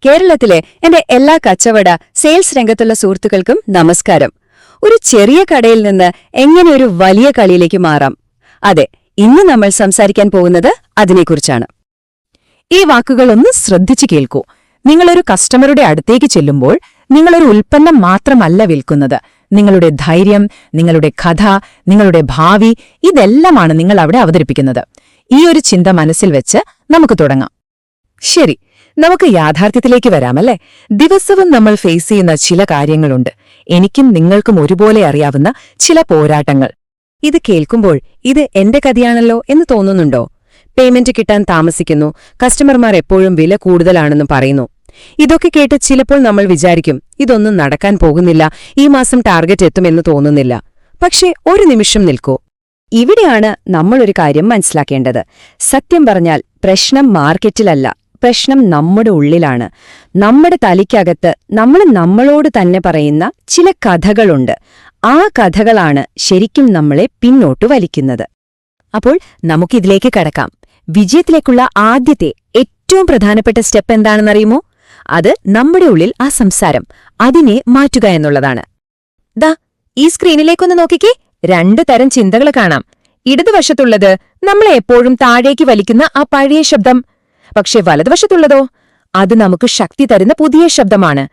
കേരളത്തിലെ എന്റെ എല്ലാ കച്ചവട സെയിൽസ് രംഗത്തുള്ള സുഹൃത്തുക്കൾക്കും നമസ്കാരം. ഒരു ചെറിയ കടയിൽ നിന്ന് എങ്ങനെ ഒരു വലിയ കളിയിലേക്ക് മാറാം? അതെ, ഇന്ന് നമ്മൾ സംസാരിക്കാൻ പോകുന്നത് അതിനെക്കുറിച്ചാണ്. ഈ വാക്കുകളൊന്ന് ശ്രദ്ധിച്ചു കേൾക്കൂ. നിങ്ങളൊരു കസ്റ്റമറുടെ അടുത്തേക്ക് ചെല്ലുമ്പോൾ നിങ്ങളൊരു ഉൽപ്പന്നം മാത്രമല്ല വിൽക്കുന്നത്. നിങ്ങളുടെ ധൈര്യം, നിങ്ങളുടെ കഥ, നിങ്ങളുടെ ഭാവി, ഇതെല്ലാമാണ് നിങ്ങൾ അവിടെ അവതരിപ്പിക്കുന്നത്. ഈ ഒരു ചിന്ത മനസ്സിൽ വെച്ച് നമുക്ക് തുടങ്ങാം. ശരി, നമുക്ക് യാഥാർത്ഥ്യത്തിലേക്ക് വരാമല്ലേ? ദിവസവും നമ്മൾ ഫേസ് ചെയ്യുന്ന ചില കാര്യങ്ങളുണ്ട്. എനിക്കും നിങ്ങൾക്കും ഒരുപോലെ അറിയാവുന്ന ചില പോരാട്ടങ്ങൾ. ഇത് കേൾക്കുമ്പോൾ ഇത് എന്റെ കഥയാണല്ലോ എന്ന് തോന്നുന്നുണ്ടോ? പേയ്മെന്റ് കിട്ടാൻ താമസിക്കുന്നു, കസ്റ്റമർമാർ എപ്പോഴും വില കൂടുതലാണെന്ന് പറയുന്നു. ഇതൊക്കെ കേട്ട് ചിലപ്പോൾ നമ്മൾ വിചാരിക്കും, ഇതൊന്നും നടക്കാൻ പോകുന്നില്ല, ഈ മാസം ടാർഗറ്റ് എത്തുമെന്ന് തോന്നുന്നില്ല. പക്ഷേ ഒരു നിമിഷം നിൽക്കൂ. ഇവിടെയാണ് നമ്മളൊരു കാര്യം മനസ്സിലാക്കേണ്ടത്. സത്യം പറഞ്ഞാൽ പ്രശ്നം മാർക്കറ്റിലല്ല, പ്രശ്നം നമ്മുടെ ഉള്ളിലാണ്. നമ്മുടെ തലയ്ക്കകത്ത് നമ്മൾ നമ്മളോട് തന്നെ പറയുന്ന ചില കഥകളുണ്ട്. ആ കഥകളാണ് ശരിക്കും നമ്മളെ പിന്നോട്ടു വലിക്കുന്നത്. അപ്പോൾ നമുക്കിതിലേക്ക് കടക്കാം. വിജയത്തിലേക്കുള്ള ആദ്യത്തെ ഏറ്റവും പ്രധാനപ്പെട്ട സ്റ്റെപ്പ് എന്താണെന്നറിയുമോ? അത് നമ്മുടെ ഉള്ളിൽ ആ സംസാരം, അതിനെ മാറ്റുക എന്നുള്ളതാണ്. ദാ ഈ സ്ക്രീനിലേക്കൊന്ന് നോക്കിക്കേ. 2 തരം ചിന്തകൾ കാണാം. ഇടതുവശത്തുള്ളത് നമ്മളെ എപ്പോഴും താഴേക്ക് വലിക്കുന്ന ആ പഴയ ശബ്ദം. പക്ഷെ വലതുവശത്തുള്ളതോ? അത് നമുക്ക് ശക്തി തരുന്ന പുതിയ ശബ്ദമാണ്.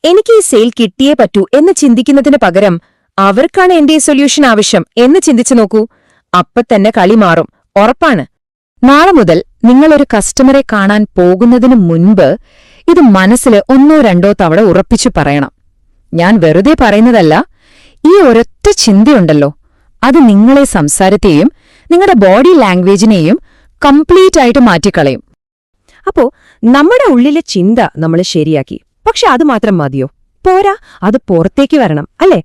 എനിക്ക് ഈ സെയിൽ കിട്ടിയേ പറ്റൂ എന്ന് ചിന്തിക്കുന്നതിന് പകരം അവർക്കാണ് എന്റെ സൊല്യൂഷൻ ആവശ്യം എന്ന് ചിന്തിച്ചു നോക്കൂ. അപ്പത്തന്നെ കളി മാറും, ഉറപ്പാണ്. നാളെ മുതൽ നിങ്ങളൊരു കസ്റ്റമറെ കാണാൻ പോകുന്നതിനു മുൻപ് ഇത് മനസ്സിൽ 1-2 തവണ ഉറപ്പിച്ചു പറയണം. ഞാൻ വെറുതെ പറയുന്നതല്ല. ഈ ഒരൊറ്റ ചിന്തയുണ്ടല്ലോ, അത് നിങ്ങളെ സംസാരത്തെയും നിങ്ങളുടെ ബോഡി ലാംഗ്വേജിനെയും കംപ്ലീറ്റ് ആയിട്ട് മാറ്റിക്കളയും. അപ്പോ നമ്മുടെ ഉള്ളിലെ ചിന്ത നമ്മൾ ശരിയാക്കി. പക്ഷെ അത് മാത്രം മതിയോ? പോരാ, അത് പുറത്തേക്ക് വരണം, അല്ലേ?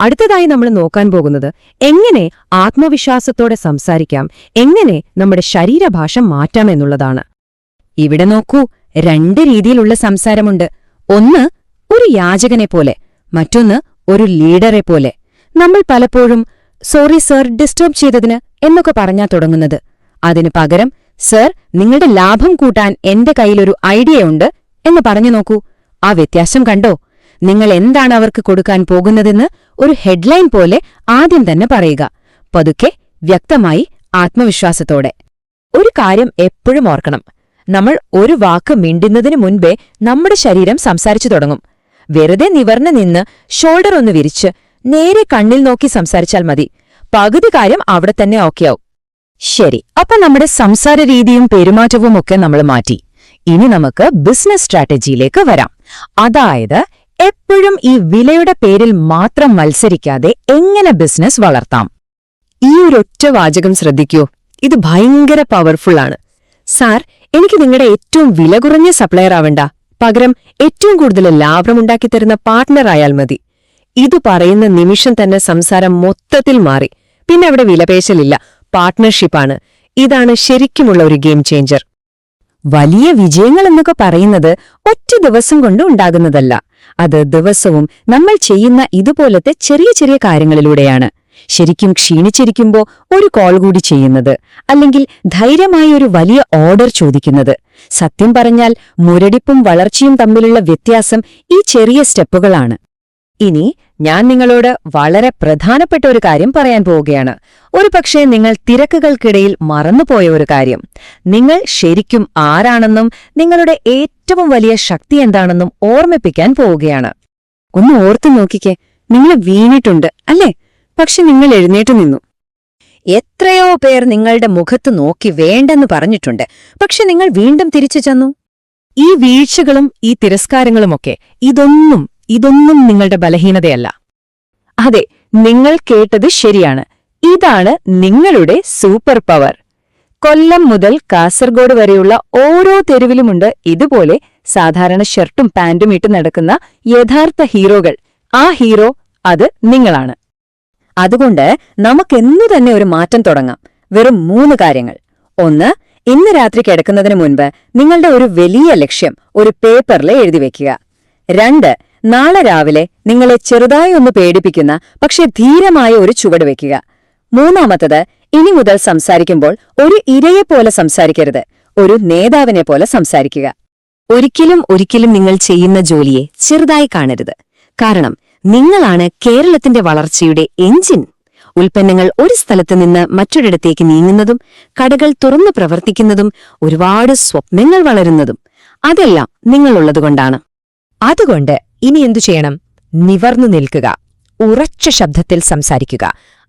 അടുത്തതായി നമ്മൾ നോക്കാൻ പോകുന്നത് എങ്ങനെ ആത്മവിശ്വാസത്തോടെ സംസാരിക്കാം, എങ്ങനെ നമ്മുടെ ശരീരഭാഷ മാറ്റാം എന്നുള്ളതാണ്. ഇവിടെ നോക്കൂ, 2 രീതിയിലുള്ള സംസാരമുണ്ട്. ഒന്ന് ഒരു യാചകനെ പോലെ, മറ്റൊന്ന് ഒരു ലീഡറെ പോലെ. നമ്മൾ പലപ്പോഴും സോറി സർ, ഡിസ്റ്റർബ് ചെയ്തതിന് എന്നൊക്കെ പറഞ്ഞാ തുടങ്ങുന്നത്. അതിനു പകരം സർ, നിങ്ങളുടെ ലാഭം കൂട്ടാൻ എന്റെ കയ്യിലൊരു ഐഡിയയുണ്ട് എന്ന് പറഞ്ഞു നോക്കൂ. ആ വ്യത്യാസം കണ്ടോ? നിങ്ങൾ എന്താണ് അവർക്ക് കൊടുക്കാൻ പോകുന്നതെന്ന് ഒരു ഹെഡ്ലൈൻ പോലെ ആദ്യം തന്നെ പറയുക. പതുക്കെ, വ്യക്തമായി, ആത്മവിശ്വാസത്തോടെ. ഒരു കാര്യം എപ്പോഴും ഓർക്കണം, നമ്മൾ ഒരു വാക്ക് മിണ്ടുന്നതിനു മുൻപേ നമ്മുടെ ശരീരം സംസാരിച്ചു തുടങ്ങും. വെറുതെ നിവർന്നു നിന്ന് ഷോൾഡർ ഒന്ന് വിരിച്ച് നേരെ കണ്ണിൽ നോക്കി സംസാരിച്ചാൽ മതി. പകുതി കാര്യം അവിടെ തന്നെ ഓക്കെയാവും. ശരി, അപ്പൊ നമ്മുടെ സംസാര രീതിയും പെരുമാറ്റവും ഒക്കെ നമ്മൾ മാറ്റി. ഇനി നമുക്ക് ബിസിനസ് സ്ട്രാറ്റജിയിലേക്ക് വരാം. അതായത് എപ്പോഴും ഈ വിലയുടെ പേരിൽ മാത്രം മത്സരിക്കാതെ എങ്ങനെ ബിസിനസ് വളർത്താം. ഈ ഒരൊറ്റ വാചകം ശ്രദ്ധിക്കൂ, ഇത് ഭയങ്കര പവർഫുള്ളാണ്. സാർ, എനിക്ക് നിങ്ങളുടെ ഏറ്റവും വില കുറഞ്ഞ സപ്ലയർ ആവണ്ട, പകരം ഏറ്റവും കൂടുതൽ ലാഭമുണ്ടാക്കിത്തരുന്ന പാർട്ട്ണർ ആയാൽ മതി. ഇത് പറയുന്ന നിമിഷം തന്നെ സംസാരം മൊത്തത്തിൽ മാറി. പിന്നെ അവിടെ വിലപേശലില്ല, പാർട്ട്ണർഷിപ്പാണ്. ഇതാണ് ശരിക്കുമുള്ള ഒരു ഗെയിം ചേഞ്ചർ. വലിയ വിജയങ്ങൾ എന്നൊക്കെ പറയുന്നത് ഒറ്റ ദിവസം കൊണ്ട് ഉണ്ടാകുന്നതല്ല. അത് ദിവസവും നമ്മൾ ചെയ്യുന്ന ഇതുപോലത്തെ ചെറിയ ചെറിയ കാര്യങ്ങളിലൂടെയാണ്. ശരിക്കും ക്ഷീണിച്ചിരിക്കുമ്പോ ഒരു കോൾ കൂടി ചെയ്യുന്നത്, അല്ലെങ്കിൽ ധൈര്യമായി ഒരു വലിയ ഓർഡർ ചോദിക്കുന്നത്. സത്യം പറഞ്ഞാൽ മുരടിപ്പും വളർച്ചയും തമ്മിലുള്ള വ്യത്യാസം ഈ ചെറിയ സ്റ്റെപ്പുകളാണ്. ഇനി ഞാൻ നിങ്ങളോട് വളരെ പ്രധാനപ്പെട്ട ഒരു കാര്യം പറയാൻ പോവുകയാണ്. ഒരുപക്ഷേ നിങ്ങൾ തിരക്കുകൾക്കിടയിൽ മറന്നുപോയ ഒരു കാര്യം. നിങ്ങൾ ശരിക്കും ആരാണെന്നും നിങ്ങളുടെ ഏറ്റവും വലിയ ശക്തി എന്താണെന്നും ഓർമ്മിപ്പിക്കാൻ പോവുകയാണ്. ഒന്ന് ഓർത്തു നോക്കിക്കേ, നിങ്ങൾ വീണിട്ടുണ്ട് അല്ലേ? പക്ഷെ നിങ്ങൾ എഴുന്നേറ്റു നിന്നു. എത്രയോ പേർ നിങ്ങളുടെ മുഖത്ത് നോക്കി വേണ്ടെന്ന് പറഞ്ഞിട്ടുണ്ട്, പക്ഷെ നിങ്ങൾ വീണ്ടും തിരിച്ചു ചെന്നു. ഈ വീഴ്ചകളും ഈ തിരസ്കാരങ്ങളുമൊക്കെ ഇതൊന്നും നിങ്ങളുടെ ബലഹീനതയല്ല. അതെ, നിങ്ങൾ കേട്ടത് ശരിയാണ്. ഇതാണ് നിങ്ങളുടെ സൂപ്പർ പവർ. കൊല്ലം മുതൽ കാസർഗോഡ് വരെയുള്ള ഓരോ തെരുവിലുമുണ്ട് ഇതുപോലെ സാധാരണ ഷർട്ടും പാന്റും ഇട്ട് നടക്കുന്ന യഥാർത്ഥ ഹീറോകൾ. ആ ഹീറോ അത് നിങ്ങളാണ്. അതുകൊണ്ട് നമുക്കെന്നു തന്നെ ഒരു മാറ്റം തുടങ്ങാം. വെറും 3 കാര്യങ്ങൾ. 1, ഇന്ന് രാത്രി കിടക്കുന്നതിന് മുൻപ് നിങ്ങളുടെ ഒരു വലിയ ലക്ഷ്യം ഒരു പേപ്പറിൽ എഴുതിവെക്കുക. 2, നാളെ രാവിലെ നിങ്ങളെ ചെറുതായി ഒന്ന് പേടിപ്പിക്കുന്ന പക്ഷെ ധീരമായ ഒരു ചുവട് വയ്ക്കുക. 3, ഇനി മുതൽ സംസാരിക്കുമ്പോൾ ഒരു ഇരയെപ്പോലെ സംസാരിക്കരുത്, ഒരു നേതാവിനെ പോലെ സംസാരിക്കുക. ഒരിക്കലും നിങ്ങൾ ചെയ്യുന്ന ജോലിയെ ചെറുതായി കാണരുത്. കാരണം നിങ്ങളാണ് കേരളത്തിന്റെ വളർച്ചയുടെ എഞ്ചിൻ. ഉൽപ്പന്നങ്ങൾ ഒരു സ്ഥലത്ത് നിന്ന് മറ്റൊരിടത്തേക്ക് നീങ്ങുന്നതും കടകൾ തുറന്നു പ്രവർത്തിക്കുന്നതും ഒരുപാട് സ്വപ്നങ്ങൾ വളരുന്നതും അതെല്ലാം നിങ്ങളുള്ളതുകൊണ്ടാണ്. അതുകൊണ്ട് ഇനി എന്തു ചെയ്യണം? നിവർന്നു നിൽക്കുക, ഉറച്ച ശബ്ദത്തിൽ സംസാരിക്കുക,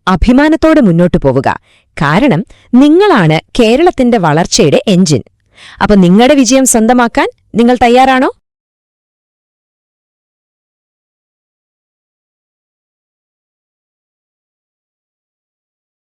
അഭിമാനത്തോടെ മുന്നോട്ടു പോവുക. കാരണം നിങ്ങളാണ് കേരളത്തിന്റെ വളർച്ചയുടെ എഞ്ചിൻ. അപ്പൊ നിങ്ങളുടെ വിജയം സ്വന്തമാക്കാൻ നിങ്ങൾ തയ്യാറാണോ?